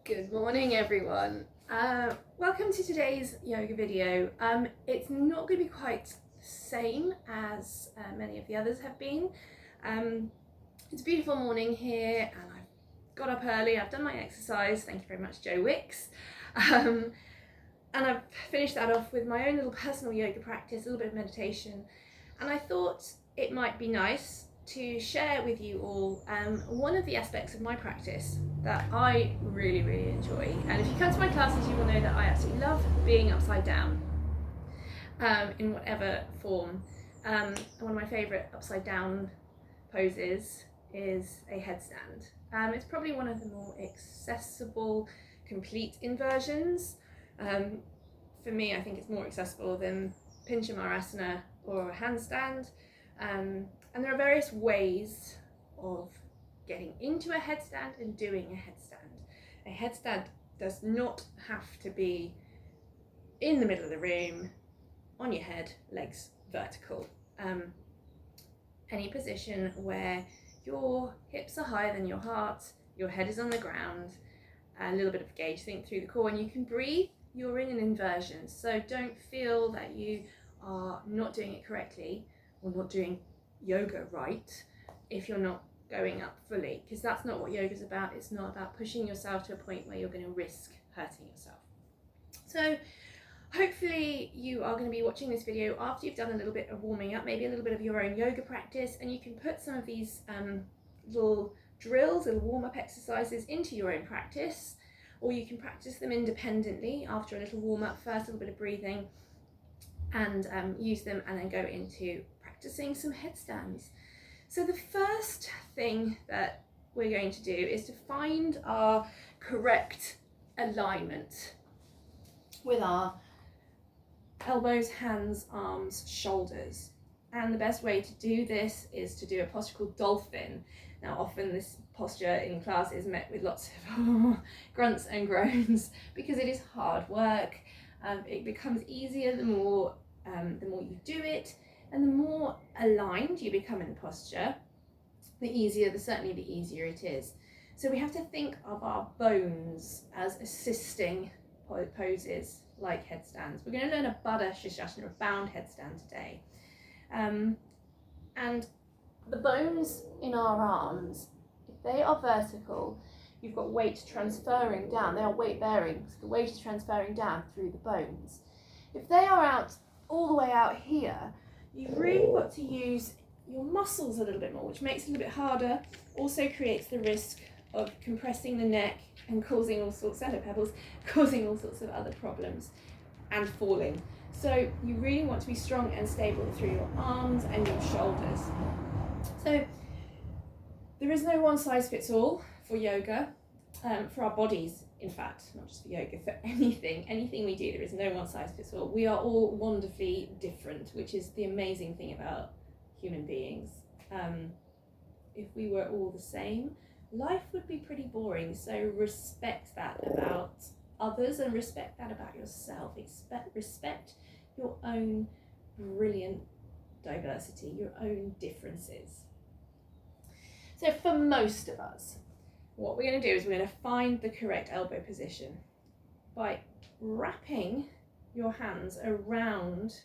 Good morning, everyone. Welcome to today's yoga video. It's not going to be quite the same as many of the others have been. It's a beautiful morning here and I've got up early, I've done my exercise, thank you very much Joe Wicks, and I've finished that off with my own little personal yoga practice, a little bit of meditation, and I thought it might be nice to share with you all one of the aspects of my practice that I really enjoy. And if you come to my classes, you will know that I absolutely love being upside down in whatever form. One of my favourite upside down poses is a headstand. It's probably one of the more accessible complete inversions. For me, I think it's more accessible than Pinchamarasana or a handstand. And there are various ways of getting into a headstand and doing a headstand. A headstand does not have to be in the middle of the room, on your head, legs vertical. Any position where your hips are higher than your heart, your head is on the ground, a little bit of gauge think through the core, and you can breathe, you're in an inversion. So don't feel that you are not doing it correctly or not doing yoga right if you're not going up fully, because that's not what yoga's about. It's not about pushing yourself to a point where you're going to risk hurting yourself. So hopefully you are going to be watching this video after you've done a little bit of warming up, maybe a little bit of your own yoga practice, and you can put some of these little drills, little warm-up exercises into your own practice, or you can practice them independently after a little warm-up first, a little bit of breathing, and use them and then go into practicing some headstands. So the first thing that we're going to do is to find our correct alignment with our elbows, hands, arms, shoulders. And the best way to do this is to do a posture called dolphin. Now often this posture in class is met with lots of grunts and groans because it is hard work. It becomes easier the more you do it, and the more aligned you become in the posture, certainly the easier it is. So we have to think of our bones as assisting poses like headstands. We're going to learn a Baddha Shishasana, a bound headstand today. And the bones in our arms, if they are vertical, you've got weight transferring down. They are weight bearing, so the weight is transferring down through the bones. If they are out all the way out here, you've really got to use your muscles a little bit more, which makes it a little bit harder, also creates the risk of compressing the neck and causing all sorts of other problems and falling. So you really want to be strong and stable through your arms and your shoulders. So there is no one size fits all for yoga, for our bodies, in fact, not just for yoga, for anything we do, there is no one size fits all. We are all wonderfully different, which is the amazing thing about human beings. If we were all the same, life would be pretty boring. So respect that about others and respect that about yourself. Respect your own brilliant diversity, your own differences. So for most of us, what we're going to do is we're going to find the correct elbow position by wrapping your hands around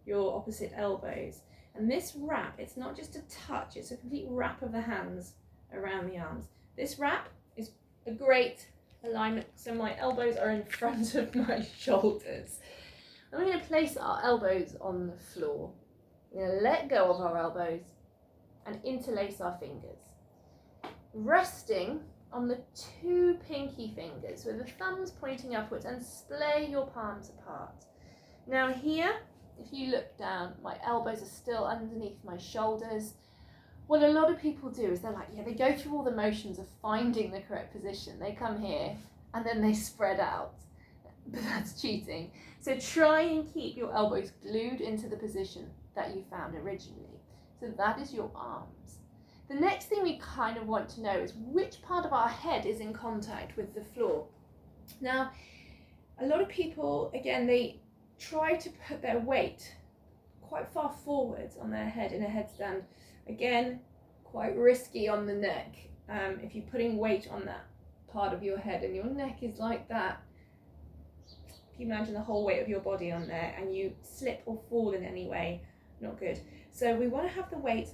your opposite elbows. And this wrap, it's not just a touch, it's a complete wrap of the hands around the arms. This wrap is a great alignment, so my elbows are in front of my shoulders. And we're going to place our elbows on the floor. We're going to let go of our elbows and interlace our fingers, resting on the two pinky fingers with the thumbs pointing upwards, and splay your palms apart. Now here, if you look down, my elbows are still underneath my shoulders. What a lot of people do is they go through all the motions of finding the correct position. They come here and then they spread out, but that's cheating. So try and keep your elbows glued into the position that you found originally. So that is your arms. The next thing we kind of want to know is which part of our head is in contact with the floor. Now, a lot of people, again, they try to put their weight quite far forwards on their head in a headstand. Again, quite risky on the neck. If you're putting weight on that part of your head, and your neck is like that. If you imagine the whole weight of your body on there and you slip or fall in any way, not good. So we want to have the weight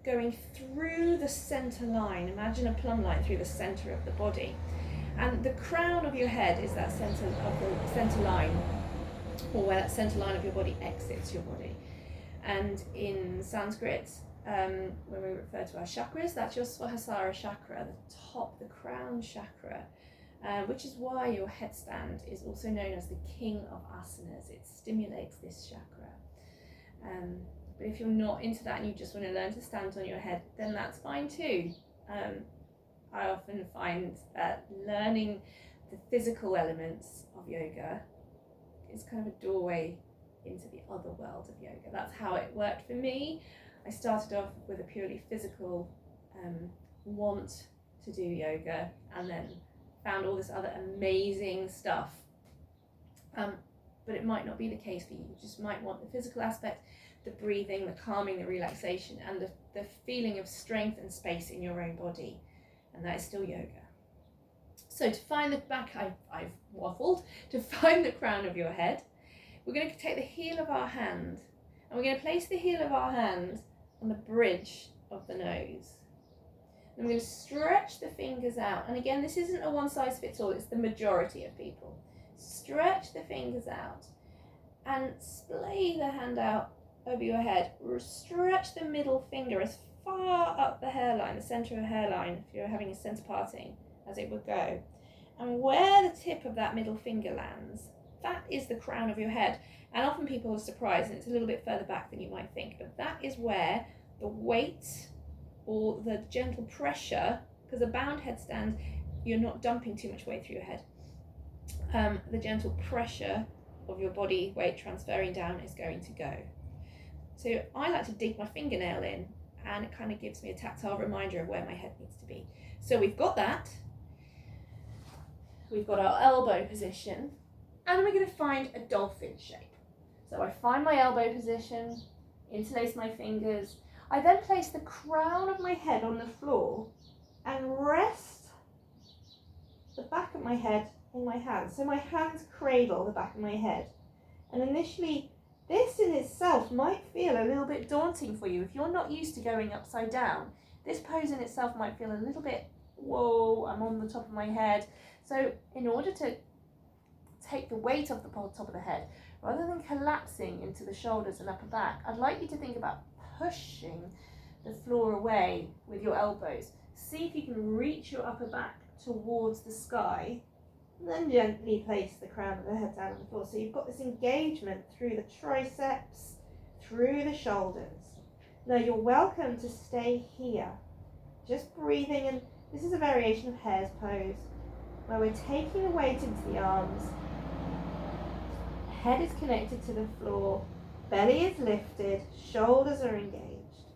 going through the center line. Imagine a plumb line through the center of the body. And the crown of your head is that center of the center line, or where that center line of your body exits your body. And in Sanskrit, when we refer to our chakras, that's your Swahasrara chakra, the top, the crown chakra, which is why your headstand is also known as the king of asanas. It stimulates this chakra. But if you're not into that and you just want to learn to stand on your head, then that's fine too. I often find that learning the physical elements of yoga is kind of a doorway into the other world of yoga. That's how it worked for me. I started off with a purely physical want to do yoga, and then found all this other amazing stuff. But it might not be the case for you. You just might want the physical aspect, the breathing, the calming, the relaxation, and the feeling of strength and space in your own body. And that is still yoga. So to find the back, I've waffled, to find the crown of your head, we're going to take the heel of our hand, and we're going to place the heel of our hand on the bridge of the nose. And we're going to stretch the fingers out. And again, this isn't a one size fits all, it's the majority of people. Stretch the fingers out and splay the hand out over your head. Stretch the middle finger as far up the hairline, the center of the hairline, if you're having a center parting, as it would go. And where the tip of that middle finger lands, that is the crown of your head. And often people are surprised, and it's a little bit further back than you might think, but that is where the weight or the gentle pressure, because a bound headstand, you're not dumping too much weight through your head. The gentle pressure of your body weight transferring down is going to go. So I like to dig my fingernail in, and it kind of gives me a tactile reminder of where my head needs to be. So we've got that. We've got our elbow position, and we're going to find a dolphin shape. So I find my elbow position, interlace my fingers. I then place the crown of my head on the floor and rest the back of my head in my hands. So my hands cradle the back of my head. And initially, this in itself might feel a little bit daunting for you. If you're not used to going upside down, this pose in itself might feel a little bit, whoa, I'm on the top of my head. So in order to take the weight off the top of the head, rather than collapsing into the shoulders and upper back, I'd like you to think about pushing the floor away with your elbows. See if you can reach your upper back towards the sky, and then gently place the crown of the head down on the floor. So you've got this engagement through the triceps, through the shoulders. Now you're welcome to stay here, just breathing, and this is a variation of hare's pose, where we're taking the weight into the arms, head is connected to the floor, belly is lifted, shoulders are engaged.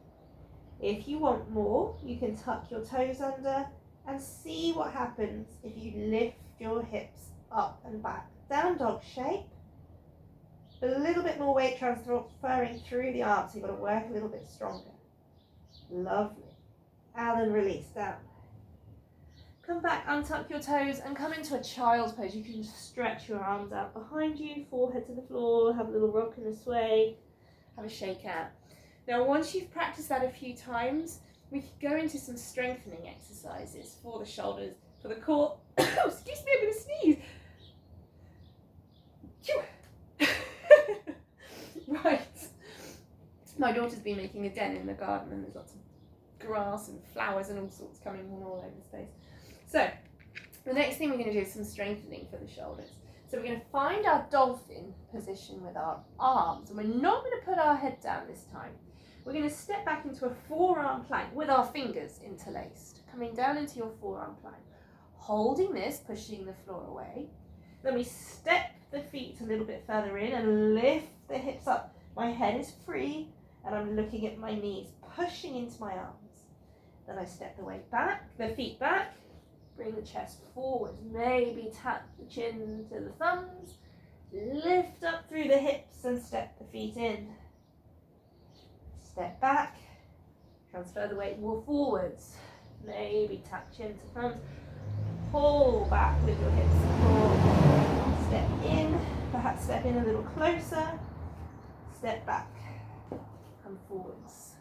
If you want more, you can tuck your toes under and see what happens if you lift your hips up and back. Down dog shape, a little bit more weight transferring through the arms, so you've got to work a little bit stronger. Lovely. And then release down. Come back, untuck your toes, and come into a child's pose. You can just stretch your arms out behind you, forehead to the floor, have a little rock and a sway, have a shake out. Now, once you've practiced that a few times, we can go into some strengthening exercises for the shoulders, for the core. Excuse me, I'm going to sneeze. Right. My daughter's been making a den in the garden, and there's lots of grass and flowers and all sorts coming on all over the space. So, the next thing we're going to do is some strengthening for the shoulders. So we're going to find our dolphin position with our arms, and we're not going to put our head down this time. We're going to step back into a forearm plank with our fingers interlaced, coming down into your forearm plank. Holding this, pushing the floor away. Then we step the feet a little bit further in and lift the hips up. My head is free, and I'm looking at my knees, pushing into my arms. Then I step the weight back, the feet back. Bring the chest forward, maybe tap the chin to the thumbs, lift up through the hips and step the feet in. Step back, transfer the weight more forwards, maybe tap chin to thumbs. pull back with your hip support, step in, perhaps step in a little closer, step back, come forwards.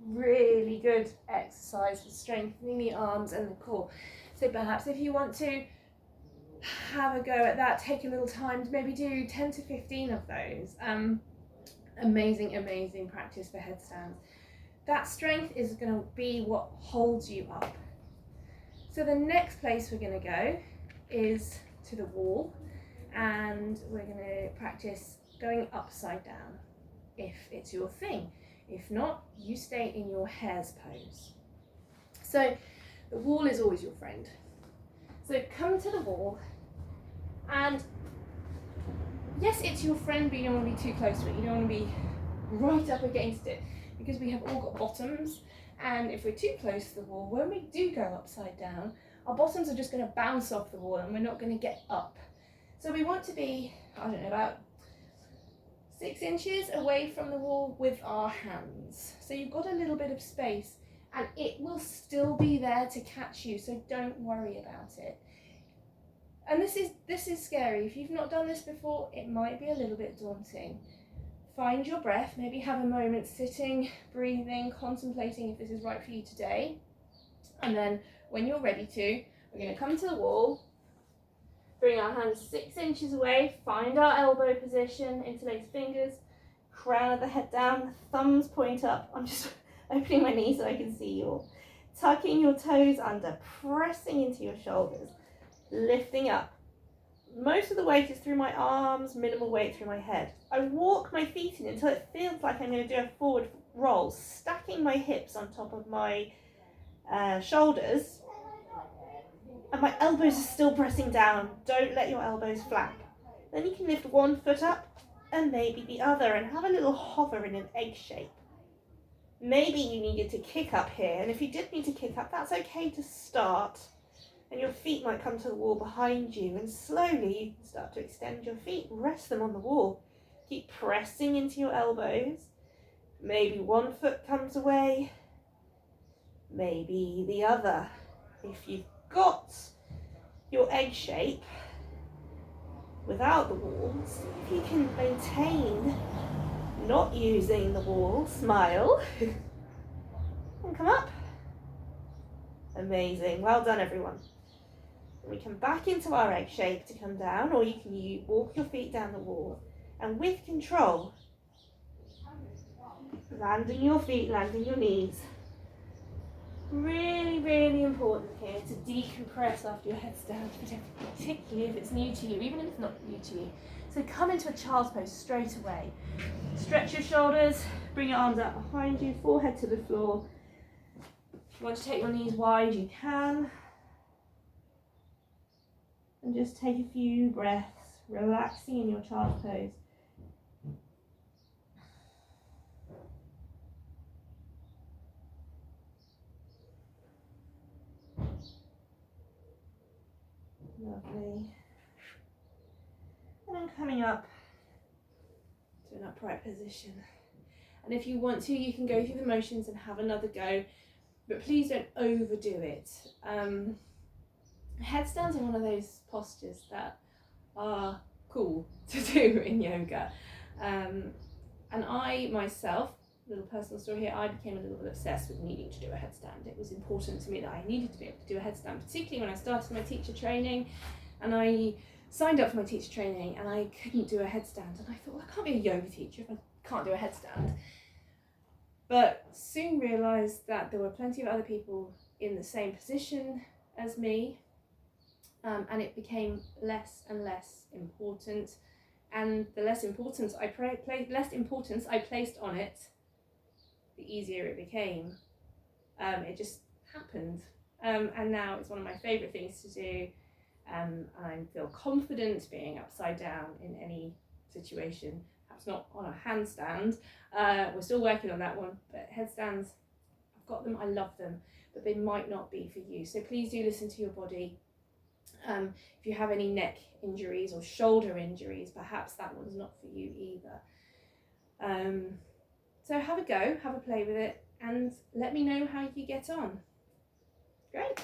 Really good exercise for strengthening the arms and the core. So perhaps if you want to have a go at that, take a little time to maybe do 10 to 15 of those. Amazing practice for headstands. That strength is going to be what holds you up. So the next place we're going to go is to the wall, and we're going to practice going upside down if it's your thing. If not, you stay in your hare's pose. So the wall is always your friend. So come to the wall, and yes, it's your friend, but you don't want to be too close to it. You don't want to be right up against it, because we have all got bottoms, and if we're too close to the wall, when we do go upside down, our bottoms are just going to bounce off the wall and we're not going to get up. So we want to be, I don't know, about 6 inches away from the wall with our hands. So you've got a little bit of space, and it will still be there to catch you, so don't worry about it. And this is scary. If you've not done this before, it might be a little bit daunting. Find your breath, maybe have a moment sitting, breathing, contemplating if this is right for you today. And then when you're ready to, we're going to come to the wall, bring our hands 6 inches away, find our elbow position, interlace fingers, crown of the head down, thumbs point up. I'm just opening my knee so I can see you all. Tucking your toes under, pressing into your shoulders, lifting up. Most of the weight is through my arms, minimal weight through my head. I walk my feet in until it feels like I'm going to do a forward roll, stacking my hips on top of my shoulders, and my elbows are still pressing down. Don't let your elbows flap. Then you can lift one foot up and maybe the other, and have a little hover in an egg shape. Maybe you needed to kick up here, and if you did need to kick up, that's okay to start. And your feet might come to the wall behind you, and slowly you can start to extend your feet, rest them on the wall. Keep pressing into your elbows. Maybe one foot comes away, maybe the other. If you've got your egg shape without the walls, if you can maintain not using the wall, smile, and come up. Amazing, well done everyone. We come back into our egg shape to come down, or you can walk your feet down the wall, and with control, landing your feet, landing your knees. Really important here to decompress after your headstand, particularly if it's new to you, even if it's not new to you. So come into a child's pose straight away. Stretch your shoulders, bring your arms out behind you, forehead to the floor. If you want to take your knees wide, you can. And just take a few breaths, relaxing in your child's pose. Lovely. And then coming up to an upright position. And if you want to, you can go through the motions and have another go, but please don't overdo it. Headstands are one of those postures that are cool to do in yoga. And I myself, little personal story here, I became a little bit obsessed with needing to do a headstand. It was important to me that I needed to be able to do a headstand, particularly when I started my teacher training, and I signed up for my teacher training and I couldn't do a headstand, and I thought, well, I can't be a yoga teacher if I can't do a headstand. But soon realised that there were plenty of other people in the same position as me, and it became less and less important, and the less importance I placed on it, the easier it became. It just happened, and now it's one of my favourite things to do. I feel confident being upside down in any situation, perhaps not on a handstand. We're still working on that one, but headstands, I've got them, I love them, but they might not be for you. So please do listen to your body. If you have any neck injuries or shoulder injuries, perhaps that one's not for you either. So have a go, have a play with it, and let me know how you get on. Great.